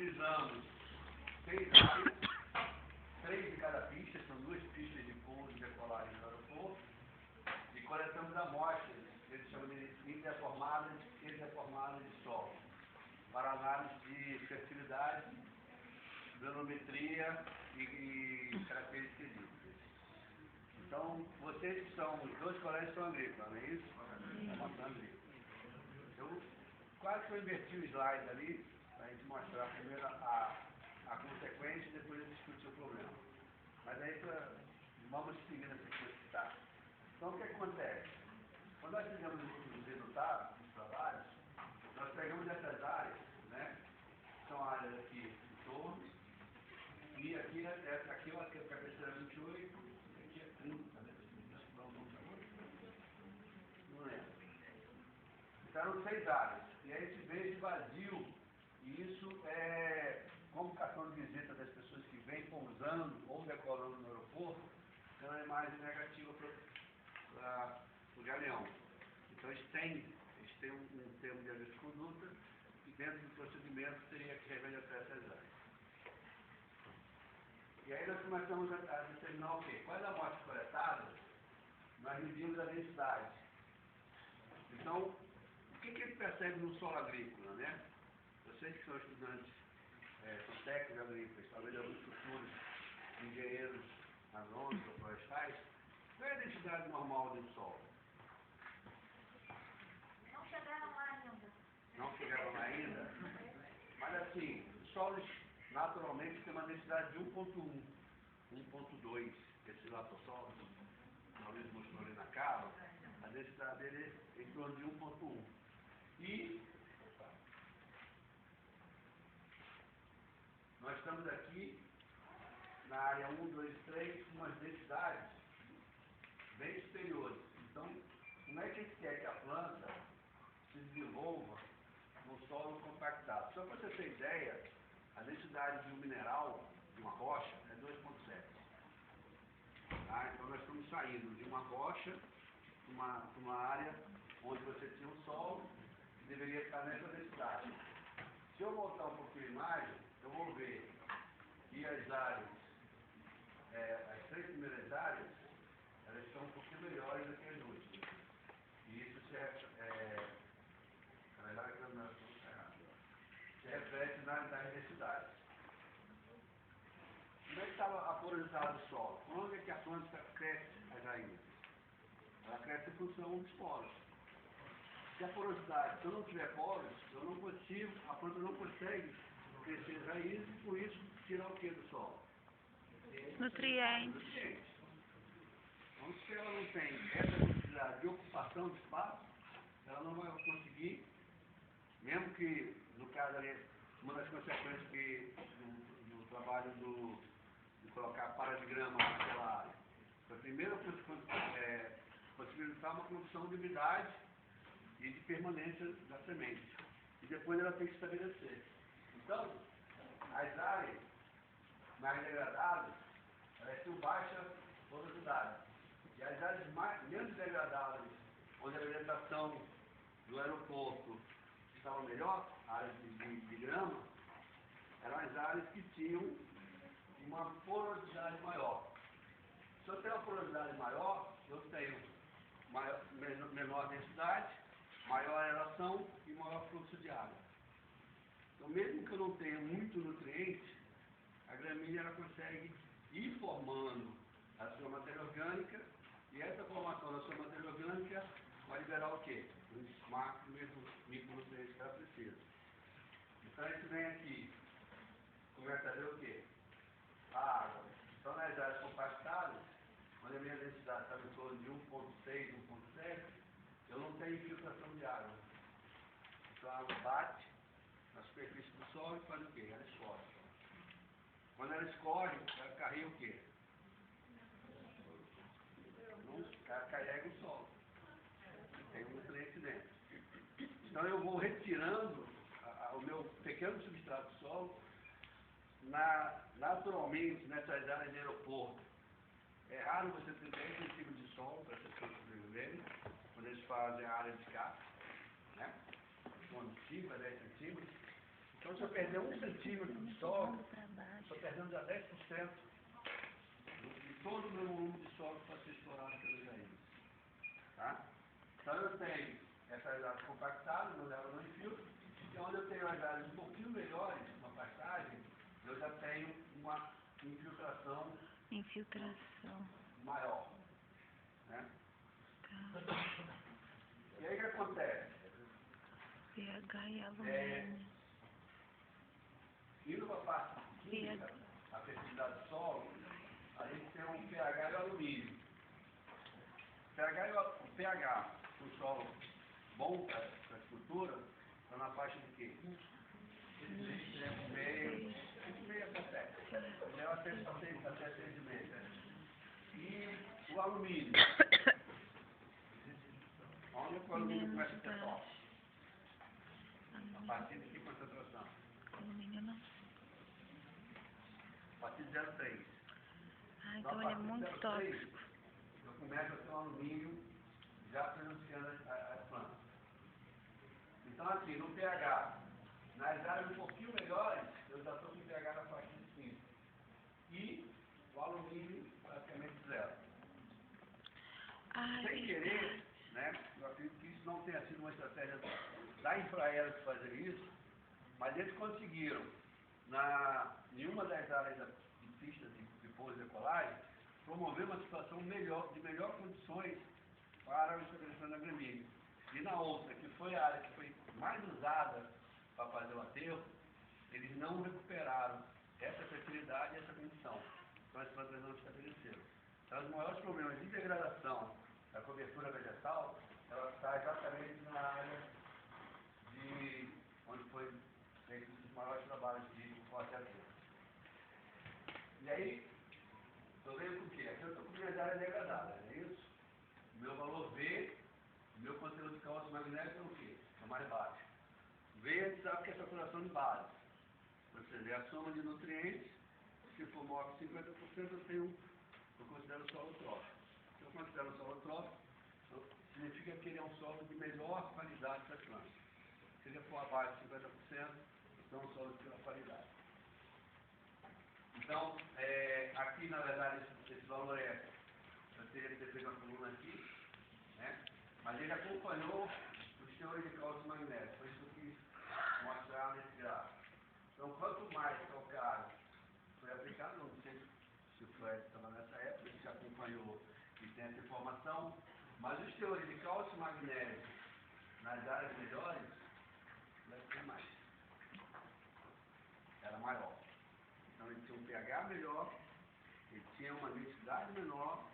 utilizamos 6 áreas, 3 de cada pista, são 2 pistas de pouso e decolagem no aeroporto, e coletamos amostras, eles chamam de indeformadas e deformadas de solo, para análise de fertilidade, granulometria e características hídricas. Então, vocês que são, os 2 colégios são agrícolas, não é isso? Estão mostrando agrícola. Eu quase que eu inverti o slide ali, para a gente mostrar primeiro a consequência e depois eu discutir o problema. Mas aí vamos seguir nessa sequência que está. Então, o que acontece? Quando nós fizemos os resultados dos trabalhos, nós pegamos essas áreas, né? São áreas aqui em torno, e aqui é a cabeceira 28, e aqui é 30, né? Não lembro. Então, eram 6 áreas. E aí a gente vê esse vazio, e isso é como cartão de visita das pessoas que vêm pousando ou decolando no aeroporto, é uma imagem negativa para o galeão. Então, eles têm um termo de aviso de conduta, e dentro do procedimento teria que revelar essas áreas. E aí nós começamos a determinar o quê? Quais amostras coletadas, nós medimos a densidade. Então, o que ele percebe no solo agrícola, né? Vocês que são estudantes, são técnicos agrícolas, talvez alguns futuros engenheiros agrônomos ou florestais, qual é a densidade normal de um solo? Não chegaram lá ainda. Não chegaram lá ainda? Mas assim, os solos naturalmente têm uma densidade de 1.1, 1.2, esse latossolos, o Maurício mostrou ali na cava, a densidade dele é em torno de 1.1. E nós estamos aqui na área 1, 2, 3, com umas densidades bem superiores. Então, como é que a gente quer que a planta se desenvolva no solo compactado? Só para você ter ideia, a densidade de um mineral, de uma rocha, é 2.7. Tá? Então, nós estamos saindo de uma rocha para uma área onde você tinha um solo que deveria estar nessa densidade. Se eu voltar um pouquinho a imagem, eu vou ver que as áreas, as 3 primeiras áreas, elas estão um pouquinho melhores do que as últimas. E isso se reflete nas densidades. Como é que estava a porosidade do solo? Onde é que a planta cresce as raízes? Ela cresce em função dos poros. Se a porosidade, se eu não tiver poros, a planta não consegue crescer as raízes e por isso tirar o que do solo? Nutrientes. Então, se ela não tem essa necessidade de ocupação de espaço, ela não vai conseguir, mesmo que, no caso ali, uma das consequências que do trabalho de colocar para de grama naquela área, foi a primeira possibilitar uma condição de umidade e de permanência da semente. E depois ela tem que se estabelecer. Então, as áreas mais degradadas, elas têm baixa porosidade. E as áreas menos degradadas, onde a vegetação do aeroporto estava melhor, áreas de grama, eram as áreas que tinham uma porosidade maior. Se eu tenho uma porosidade maior, eu tenho menor densidade, maior aeração e maior fluxo de água. Então, mesmo que eu não tenha muito nutriente, a gramínea ela consegue ir formando a sua matéria orgânica, e essa formação da sua matéria orgânica vai liberar o quê? Os macro e micronutrientes que ela precisa. Então, a gente vem aqui, começa a ver o quê? A água. Então, nas áreas compactadas, onde a minha densidade está em torno de 1.6, 1.7, eu não tenho infiltração de água. Então, a água bate na superfície do solo e faz o quê? Ela escorre. Quando ela escorre, ela carrega o quê? Ela carrega o solo. Tem um nutriente dentro. Então, eu vou retirando o meu pequeno substrato do solo naturalmente nessas áreas de aeroporto. É raro você ter 10 centímetros de solo para essas plantas sobreviverem, quando eles fazem a área de escape, né? De 5 a 10 centímetros. Então, se eu perder 1 centímetro de solo, estou perdendo já 10% de todo o meu volume de solo que pode ser explorado pelas raízes. Tá? Então, eu tenho essas áreas compactadas, onde elas não infiltram, e onde eu tenho as áreas um pouquinho melhores, uma pastagem, eu já tenho uma infiltração maior. Né? Tá. E aí o que acontece? pH e alumínio. Indo para a parte química, a fertilidade do solo, a gente tem um pH e o alumínio. O pH do solo bom para a estrutura está na faixa de quê? 6,5 até 7. Melhor até 6,5. E o alumínio? Onde o alumínio começa a ser forte? A partir de que concentração? Alumínio não. A partir de 0,3. Ah, então ele é muito tóxico. Eu começo a ter um alumínio já prejudicando as plantas. Então, aqui, no pH, nas áreas um pouquinho melhores, eu já estou com pH na faixa de 5. E o alumínio praticamente 0. Sem querer, né, eu acredito que isso não tenha sido uma estratégia da Infraero fazer isso, mas eles conseguiram, em uma das áreas de pistas de pouso e decolagem, promover uma situação de melhor condições para o estabelecimento da gramínea. E na outra, que foi a área que foi mais usada para fazer o aterro, eles não recuperaram essa fertilidade e essa condição. Então as plantas não estabeleceram. Então os maiores problemas de degradação da cobertura vegetal, ela está exatamente na área onde foi feito os maiores trabalhos de corte e aterro. E aí, eu venho com o quê? Aqui eu estou com minhas áreas degradadas, é isso? O meu valor V, o meu conteúdo de cálcio e magnésio é o quê? É mais baixo. V, a gente sabe que é saturação de base. Ou seja, é a soma de nutrientes. Se for maior que 50%, eu considero solo trófico. Se eu considero solo trófico, significa que ele é um solo de melhor qualidade para as plantas. Se ele for abaixo de 50%, então é um solo de pior qualidade. Então, aqui na verdade esse valor eu teria que ter feito uma coluna aqui, né? Mas ele acompanhou os teores de cálcio e magnésio, foi isso que eu quis mostrar nesse gráfico. Então, quanto mais calcário foi aplicado, não sei se o Fred estava nessa época, ele já acompanhou e tem essa informação, mas os teores de cálcio e magnésio nas áreas melhores, deve ter mais. Era maior. Então ele tinha um pH melhor, ele tinha uma densidade menor,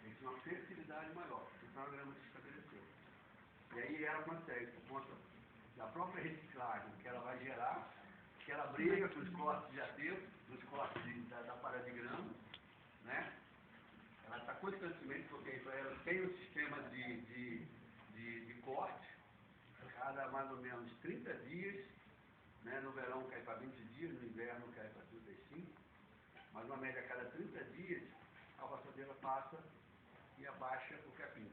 ele tinha uma fertilidade maior. Então a grama se estabeleceu. E aí ela consegue, por conta da própria reciclagem que ela vai gerar, que ela briga com os cortes de aterro, dos cortes da parada de grama, né? Ela está constantemente, porque ela tem um sistema de corte, a cada mais ou menos 30 dias, né? No verão cai para 20 dias, no inverno cai para 35, mas uma média a cada 30 dias, a roçadeira passa e abaixa o capim.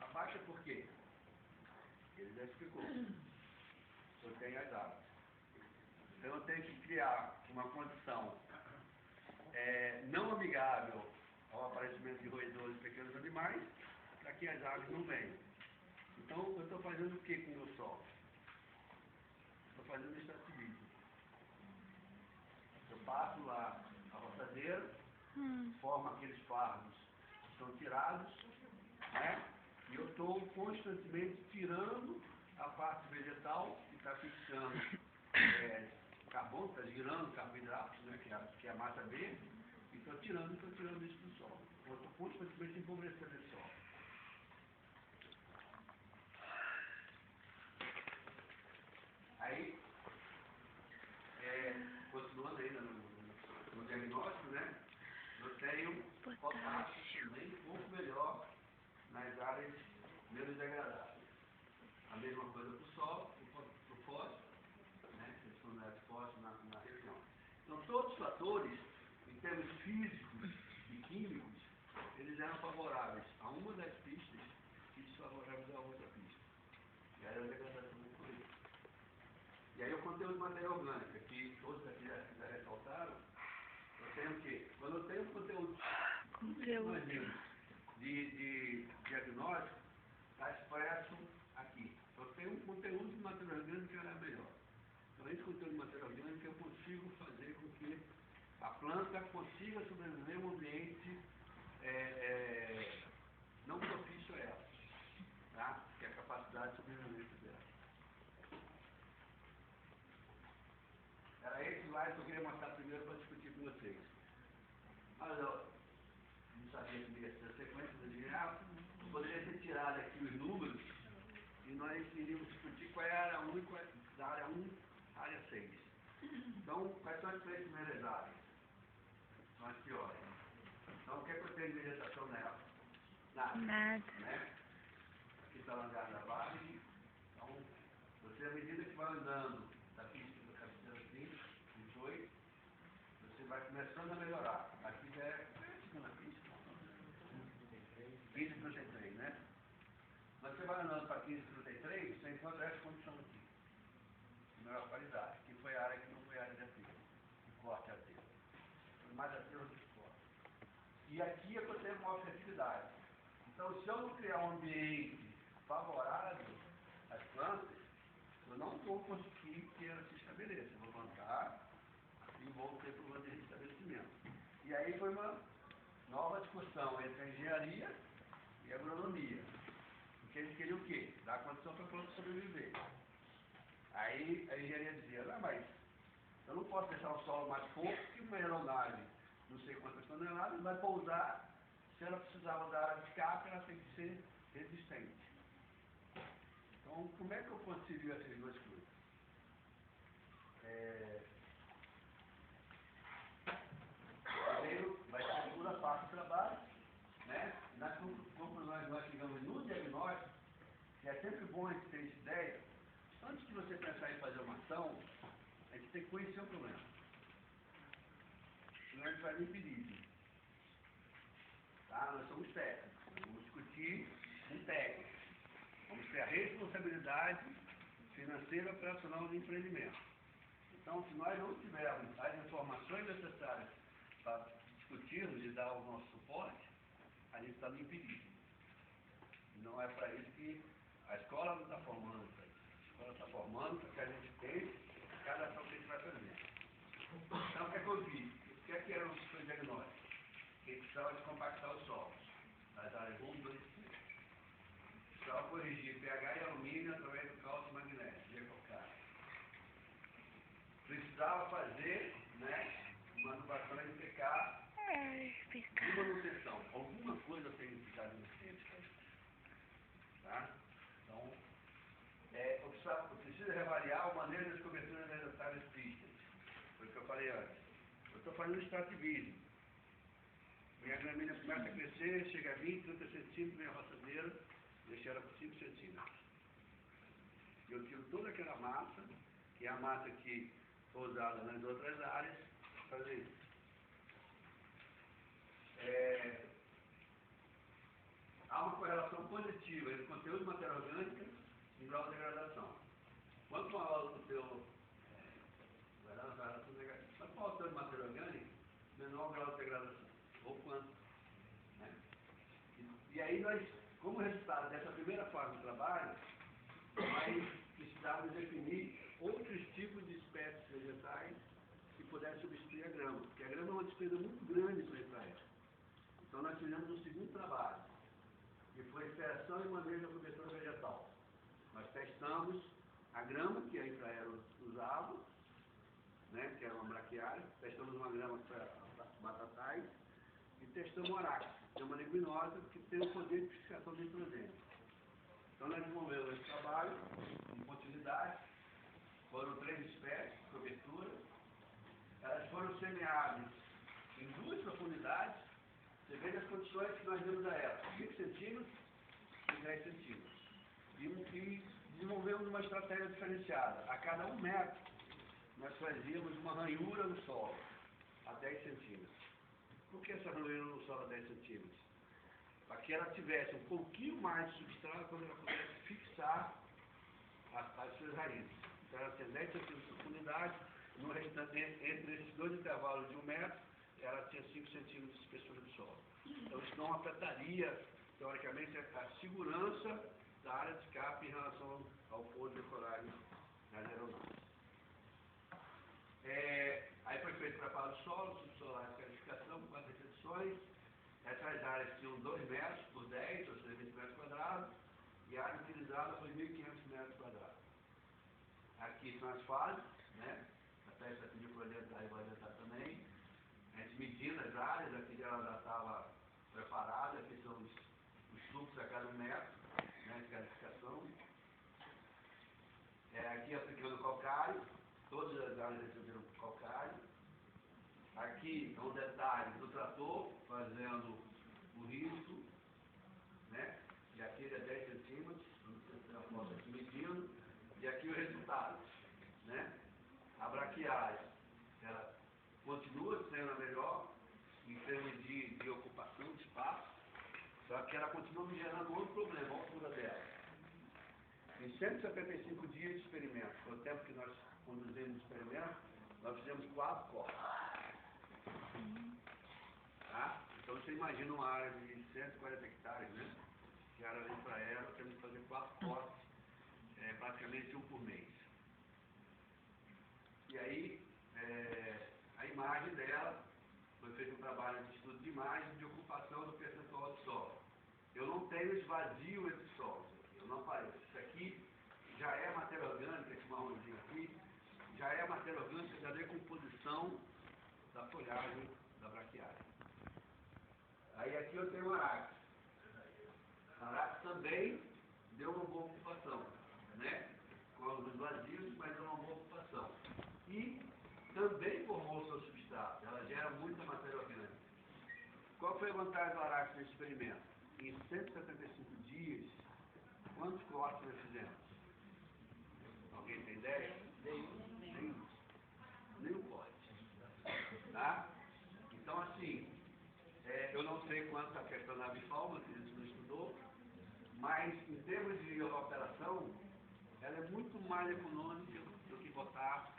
Abaixa por quê? Ele já explicou. Eu tenho as águas. Então eu tenho que criar uma condição não amigável ao aparecimento de roedores e pequenos animais, para que as aves não venham. Então eu estou fazendo o que com o meu solo? Estou fazendo extrativismo. Eu passo lá a roçadeira, formo aqueles fardos que são tirados, né? E eu estou constantemente tirando a parte vegetal que está fixando carbono, está girando carboidratos, né? que é a massa verde, e estou tirando isso do solo. Então, eu estou constantemente empobrecendo esse solo. Aí, continuando ainda no diagnóstico, né? Eu tenho potássio também um pouco melhor nas áreas menos degradadas. A mesma coisa para o solo, para o fósforo, né? Adicionar fósforo na região. Então, todos os fatores, em termos físicos e químicos, eles eram favoráveis a uma das pistas e desfavoráveis à outra pista. E aí a degradação ocorreu. E aí o conteúdo de matéria orgânica, que todos aqui já ressaltaram, eu tenho o quê? Quando eu tenho um conteúdo de diagnóstico, está expresso aqui. Eu tenho um conteúdo de matéria orgânica que era melhor. Então, esse conteúdo de matéria orgânica eu consigo fazer com que a planta consiga sobreviver em um ambiente não propício a ela, tá? Que é a capacidade de sobrevivência dela. Era esse slide que eu queria mostrar primeiro para discutir com vocês. Mas eu não sabia que ia ser a sequência, eu poderia ter tirado aqui os números e nós iríamos discutir qual é a área 1 e qual é a área 1, a área 6. Então, quais são as três primeiras áreas? São as piores. Então, o que é que eu tenho de vegetação nela? Nada. Né? Aqui está a largada da base. Então, você, à medida que vai andando da pista da cabeceira 28, você vai começando a melhorar. Aqui já é a segunda pista. 15,33, né? Mas você vai andando para 15,33, você encontra essa condição aqui. De melhor qualidade. Que foi a área que não foi a área de aterro. De corte aterro. Foi mais aterro do que corte. E aqui é que eu tenho maior fertilidade. Então, se eu não criar um ambiente favorável às plantas, eu não vou conseguir que ela se estabeleça. Eu vou plantar e vou ter problema de restabelecimento. E aí foi uma nova discussão entre a engenharia e a agronomia. Porque eles queriam o quê? Dar condição para a planta sobreviver. Aí a engenharia dizia, não, mas eu não posso deixar o solo mais fofo que uma aeronave, não sei quantas toneladas, vai pousar. Se ela precisava da área de escape, ela tem que ser resistente. Então, como é que eu concilio essas duas coisas? Primeiro, vai ser a segunda parte do trabalho, né? Nas conclusões nós chegamos no diagnóstico, que é sempre bom a gente ter essa ideia. Antes de você pensar em fazer uma ação, a gente tem que conhecer o problema. Senão a gente vai me impedir. Tá? Nós somos técnicos. Vamos discutir um técnico. Vamos ter a responsabilidade financeira operacional do empreendimento. Então, se nós não tivermos as informações necessárias para discutirmos e dar o nosso suporte, a gente está no impedido. Não é para isso que a escola não está formando para isso. A escola está formando para que a gente pense cada ação que a gente vai fazer. Então, o que é que eu vi? O que é que era o seu diagnóstico? Que a gente precisava de compactar os solos, nas áreas 1, 2 e 3. Precisava corrigir pH e alumínio através do cálcio e magnésio, de calcário. Precisava fazer, né, uma adubação NPK e manutenção. Alguma coisa tem que ficar no centro. Tá? Então, eu preciso reavaliar o manejo das coberturas vegetais pistas. Foi o que eu falei antes. Eu estou fazendo extrativismo. Minha gramínea começa a crescer, chega a 20, 30 centímetros, minha roçadeira, deixo ela por 5 centímetros. Eu tiro toda aquela massa, que é a massa que foi usada nas outras áreas, para fazer isso. Há uma correlação positiva entre o conteúdo de matéria orgânica e grau de degradação. Quanto maior o teu quanto maior o teu de matéria orgânica, menor o grau de degradação. Ou quanto. Né? E aí nós, como resultado dessa primeira fase do trabalho, nós precisávamos definir outros tipos de espécies vegetais que pudessem substituir a grama. Porque a grama é uma despesa muito grande para Israel. Então nós fizemos um segundo trabalho, que foi a extração e manejo da cobertura vegetal. Nós testamos a grama que a Israel usava, né, que era uma braquiária, testamos uma grama para batatais e testamos o arax, que é uma leguminosa que tem o poder de fixação de nitrogênio. Então nós desenvolvemos esse trabalho em continuidade, foram 3 espécies de cobertura, elas foram semeadas em 2 profundidades. Você veja as condições que nós demos a elas, 5 centímetros e 10 centímetros. E desenvolvemos uma estratégia diferenciada. A cada 1 metro, nós fazíamos uma ranhura no solo, a 10 centímetros. Por que essa ranhura no solo a 10 centímetros? Para que ela tivesse um pouquinho mais de substrato quando ela pudesse fixar as suas raízes. ela tinha 10 centímetros de profundidade, no restante, entre esses dois intervalos de 1 metro, ela tinha 5 centímetros de espessura do solo. Então isso não afetaria, teoricamente, a segurança da área de escape em relação ao pouso decorário nas aeronaves. Aí foi feito o preparo do solo, subsolar de qualificação, com 4 repetições. Essas áreas tinham 2 metros por 10, ou seja, 20 metros quadrados, e a área utilizada foi 1.500 metros quadrados. Aqui são as fases, né? Até essa pediu para adiantar e vai adiantar também. A gente medindo as áreas, aqui ela já estava preparada, aqui são os fluxos a cada 1 metro, né, de qualificação. Aqui aplicando calcário, todas as áreas receberam calcário. Aqui é um detalhe do trator, fazendo o risco, né? E aqui ele é 10 centímetros, não sei se tem a foto aqui medindo. E aqui o resultado, né? A braquiária, ela continua sendo a melhor em termos de ocupação de espaço, só que ela continua me gerando outro problema, a altura dela. Em 175 dias de experimento, foi o tempo que nós conduzimos o experimento, nós fizemos 4 cortes. Tá? Então você imagina uma área de 140 hectares, né? Que era ali para ela, temos que fazer 4 cortes, praticamente 1 por mês. E aí, a imagem dela, foi feito um trabalho de estudo de imagem de ocupação do percentual de solo. Eu não tenho esvazio entre solos, eu não apareço. Isso aqui já é matéria orgânica, esse marronzinho aqui, já é matéria orgânica da decomposição da folhagem da braquiária. Aí aqui eu tenho o arax. O arax também deu uma boa ocupação, né? Com alguns vazios, mas deu uma boa ocupação. E também formou o seu substrato, ela gera muita matéria orgânica. Qual foi a vantagem do arax nesse experimento? Em 175 dias, quantos cortes nós fizemos? Alguém tem ideia? Nenhum corte. Tá? Então, assim, eu não sei quanto a questão da biforma, que a gente não estudou, mas em termos de operação, ela é muito mais econômica do que botar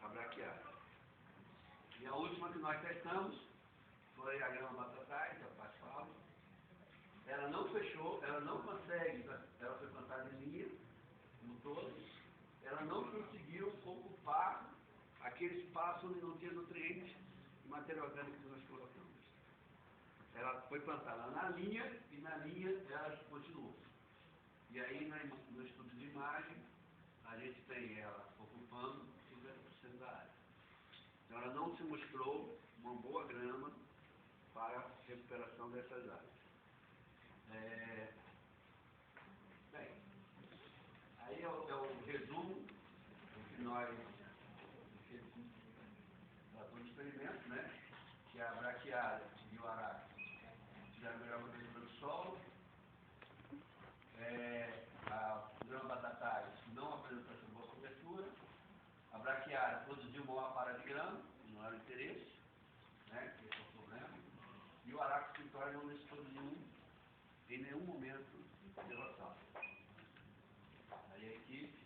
a braquiária. E a última que nós testamos foi a grama batatais, a pasfalo. Ela não fechou, ela não consegue, ela foi plantada em linha, no todo, ela não conseguiu ocupar aquele espaço onde não tinha nutrientes e matéria orgânica que nós colocamos. Ela foi plantada na linha e na linha ela continuou. E aí no estudo de imagem, a gente tem ela ocupando 50% da área. Então ela não se mostrou uma boa grama para a recuperação dessas áreas. Bem, aí é o resumo do que nós fazemos no experimento, né? Que a braquiária e o arax fizeram a melhor cobertura do solo. A grama batatais não apresentou essa boa cobertura. A braquiária produziu uma maior para de grama, não era o interesse, né? Esse é o problema. E o arax pintório não necessitou em nenhum momento de derrotar. Aí a equipe